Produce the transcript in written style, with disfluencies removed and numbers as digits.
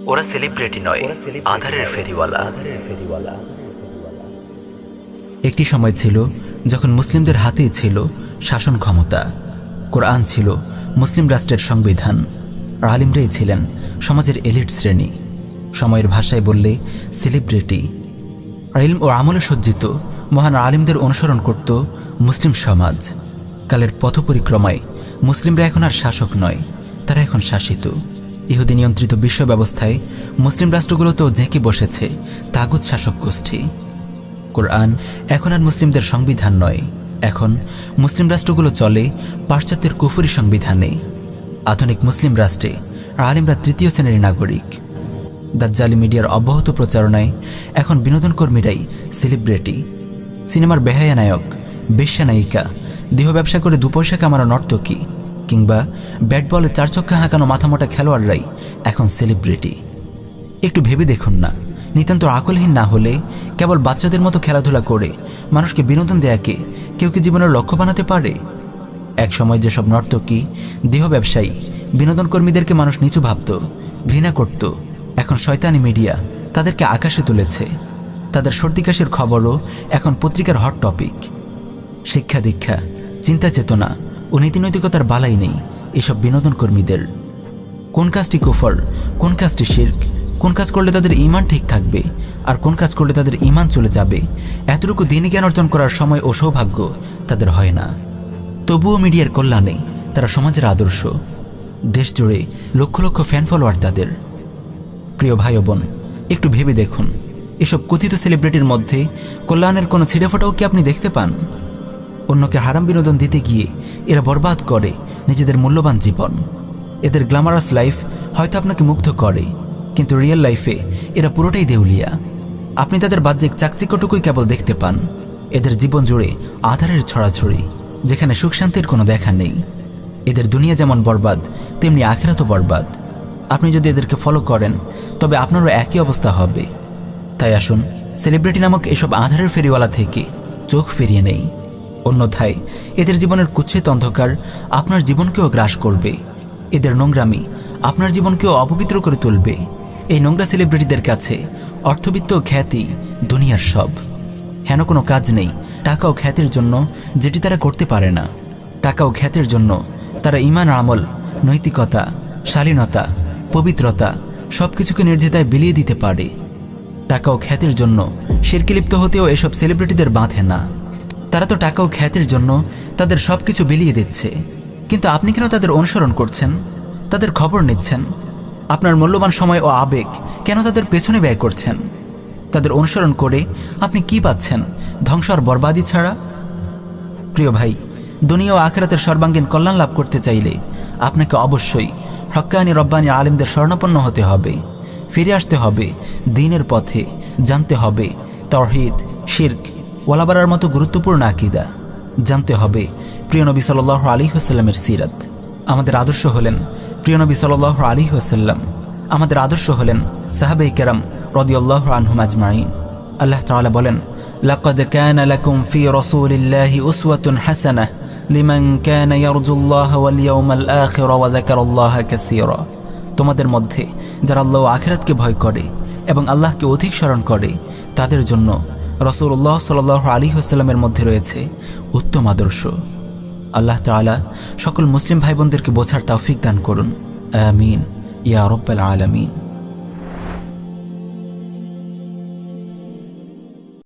ওরা সেলিব্রিটি নয়, আধারের ফেরিওয়ালা। একটি সময় ছিল যখন মুসলিমদের হাতেই ছিল শাসন ক্ষমতা। কোরআন ছিল মুসলিম রাষ্ট্রের সংবিধান, আর আলিমরাই ছিলেন সমাজের এলিট শ্রেণী। সময়ের ভাষায় বললে সেলিব্রিটি। ইলম ও আমলে সজ্জিত মহান আলিমদের অনুসরণ করত মুসলিম সমাজ। কালের পথ পরিক্রমায় মুসলিমরা এখন আর শাসক নয়, তারা এখন শাসিত। ইহুদি নিয়ন্ত্রিত বিশ্ব ব্যবস্থায় মুসলিম রাষ্ট্রগুলোতেও জেঁকে বসেছে তাগুত শাসক গোষ্ঠী। কোরআন এখন আর মুসলিমদের সংবিধান নয়, এখন মুসলিম রাষ্ট্রগুলো চলে পাশ্চাত্যের কুফরি সংবিধানে। আধুনিক মুসলিম রাষ্ট্রে আলিমরা তৃতীয় শ্রেণীর নাগরিক। দাজ্জালি মিডিয়ার অব্যাহত প্রচারণায় এখন বিনোদন কর্মীরাই সেলিব্রিটি। সিনেমার বেহায়া নায়ক, বেশ্যা নায়িকা, দেহ ব্যবসা করে 2 পয়সা কামানো নর্তকী কিংবা ব্যাট বলে 4 ছক্কা হাঁকানো মাথামোটা খেলোয়াড়রাই এখন সেলিব্রিটি। একটু ভেবে দেখুন না, নিতান্ত আকলহীন না হলে কেবল বাচ্চাদের মতো খেলাধুলা করে মানুষকে বিনোদন দেয়াকে কেউ কি জীবনের লক্ষ্য বানাতে পারে? এক সময় যেসব নর্তকী, দেহ ব্যবসায়ী, বিনোদন কর্মীদেরকে মানুষ নিচু ভাবত, ঘৃণা করত, এখন শয়তানি মিডিয়া তাদেরকে আকাশে তুলেছে। তাদের সর্দি কাশির খবরও এখন পত্রিকার হট টপিক। শিক্ষা দীক্ষা, চিন্তা চেতনা ও নীতিনৈতিকতার বালাই নেই এসব বিনোদন কর্মীদের। কোন কাজটি কুফর, কোন কাজটি শিরক, কোন কাজ করলে তাদের ঈমান ঠিক থাকবে আর কোন কাজ করলে তাদের ঈমান চলে যাবে, এতটুকু দিনই জ্ঞান অর্জন করার সময় ও সৌভাগ্য তাদের হয় না। তবুও মিডিয়ার কল্যাণে তারা সমাজের আদর্শ। দেশ জুড়ে লক্ষ লক্ষ ফ্যান ফলোয়ার তাদের। প্রিয় ভাই ও বোন, একটু ভেবে দেখুন, এসব কথিত সেলিব্রিটির মধ্যে কল্যাণের কোনো ছিঁড়েফোঁটাও কি আপনি দেখতে পান? অন্যকে হারাম বিনোদন দিতে গিয়ে এরা বরবাদ করে নিজেদের মূল্যবান জীবন। এদের গ্ল্যামারাস লাইফ হয়তো আপনাকে মুগ্ধ করে, কিন্তু রিয়েল লাইফে এরা পুরোটাই দেউলিয়া। আপনি তাদের বাহ্যিক চাকচিক্যটুকুই কেবল দেখতে পান। এদের জীবন জুড়ে আধারের ছড়াছড়ি, যেখানে সুখ শান্তির কোনো দেখা নেই। এদের দুনিয়া যেমন বরবাদ, তেমনি আখিরাতও বরবাদ। আপনি যদি এদেরকে ফলো করেন তবে আপনারও একই অবস্থা হবে। তাই আসুন সেলিব্রিটি নামক এসব আধারের ফেরিওয়ালা থেকে চোখ ফিরিয়ে নেই, অন্যথায় এদের জীবনের কুৎসিত অন্ধকার আপনার জীবনকেও গ্রাস করবে। এদের নোংরামি আপনার জীবনকেও অপবিত্র করে তুলবে। এই নোংরা সেলিব্রিটিদের কাছে অর্থবিত্ত ও খ্যাতি দুনিয়ার সব। হেন কোনো কাজ নেই টাকা ও খ্যাতির জন্য যেটি তারা করতে পারে না। টাকা ও খ্যাতির জন্য তারা ঈমান, আমল, নৈতিকতা, শালীনতা, পবিত্রতা সবকিছুকে নির্দ্বিধায় বিলিয়ে দিতে পারে। টাকা ও খ্যাতির জন্য শিরকে লিপ্ত হতেও এসব সেলিব্রিটিদের বাঁধে না। তারা তো টাকা ও খ্যাতির জন্য তাদের সবকিছু বিলিয়ে দিচ্ছে, কিন্তু আপনি কেন তাদের অনুসরণ করছেন, তাদের খবর নিচ্ছেন? আপনার মূল্যবান সময় ও আবেগ কেন তাদের পেছনে ব্যয় করছেন? তাদের অনুসরণ করে আপনি কি পাচ্ছেন? ধ্বংস আর বরবাদি ছাড়া। প্রিয় ভাই, দুনিয়া ও আখিরাতের সর্বাঙ্গীন কল্যাণ লাভ করতে চাইলে আপনাকে অবশ্যই হক্কানি রব্বানি আলিমদের শরণাপন্ন হতে হবে। ফিরে আসতে হবে দ্বীনের পথে, জানতে হবে তাওহীদ, শিরক, ওয়ালাবারার মতো গুরুত্বপূর্ণ আকীদা। জানতে হবে প্রিয় নবী সাল্লাল্লাহু আলাইহি ওয়াসাল্লামের সিরাত। আমাদের আদর্শ হলেন প্রিয় নবী সাল্লাল্লাহু আলাইহি ওয়াসাল্লাম। আমাদের আদর্শ হলেন সাহাবায়ে কেরাম রাদিয়াল্লাহু আনহুম আজমাইন। আল্লাহ তাআলা বলেন, লাকাদ কানা লাকুম ফি রাসূলিল্লাহি উসওয়াতুন হাসানাহ লিমান কানা ইয়ারজুল্লাহ ওয়াল ইয়াউমাল আখির ওয়া যাকারাল্লাহা কাসীরা। তোমাদের মধ্যে যারা আল্লাহ ও আখিরাতকে ভয় করে এবং আল্লাহকে অধিক স্মরণ করে, তাদের জন্য রাসূলুল্লাহ সাল্লাল্লাহু আলাইহি ওয়াসাল্লামের মধ্যে রয়েছে উত্তম আদর্শ। আল্লাহ তাআলা সকল মুসলিম ভাই বোনদেরকে বোঝার তৌফিক দান করুন। আমিন ইয়া রাব্বাল আলামিন।